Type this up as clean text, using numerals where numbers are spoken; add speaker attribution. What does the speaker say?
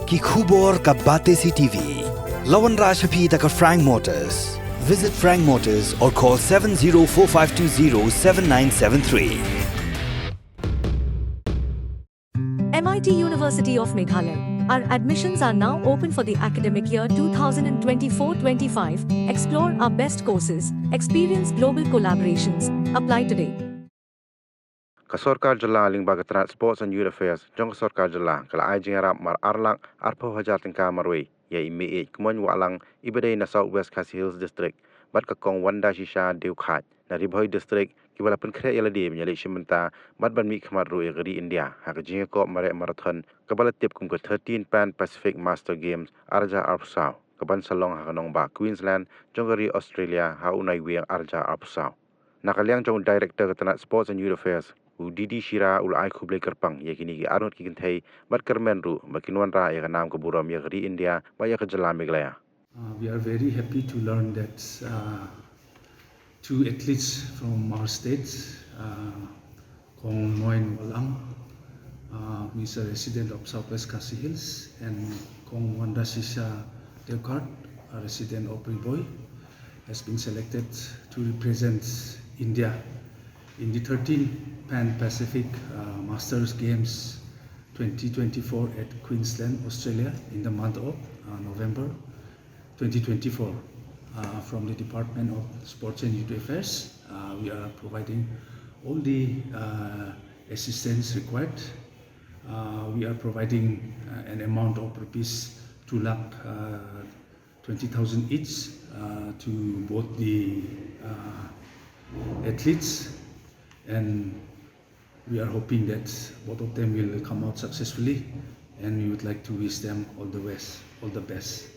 Speaker 1: ki khubor ka bate si TV. Lawan Rashapi taka Frank Motors. Visit Frank Motors or call 7045207973.
Speaker 2: MIT University of Meghalaya. Our admissions are now open for the academic year 2024-25. Explore our best courses, experience global collaborations. Apply today.
Speaker 3: Sorkar Jala ling bagatran sports and youth affairs jong Sorkar Jala kala ai jing arab mar arlang arpo hajar tingka marwe ya Meiieid Kmoiñ walang ibadai na Southwest Khasi Hills district bat ka kong Wandashisha deu khat na Ribhoi district kibala pen kre yala de menyali shimenta bat ban mi khmar ru gari India ha jing ko mare marathon kabala tip kum ko 13 Pan Pacific Master Games arja arpsau kaban salong ha nong ba Queensland jongari Australia ha unai wiang arja arpsau nakaliang jong director katana sports and youth affairs Didi Shira ul ai khuble kerpang ya kini ki arut ki kentai bat kermen ru makinwan ra ya nam ko buram ya gari India ba ya kejala Meghalaya.
Speaker 4: We are very happy to learn that two athletes from our state, Kmoiñ who is a resident of Southwest Khasi Hills, and Wandashisha, a resident of Ribhoi, has been selected to represent India in the 13th Pan Pacific Masters Games 2024 at Queensland, Australia in the month of November 2024. From the Department of Sports and Youth Affairs, we are providing all the assistance required. We are providing an amount of rupees 2,20,000 each to both the athletes, and we are hoping that both of them will come out successfully, and we would like to wish them all the best.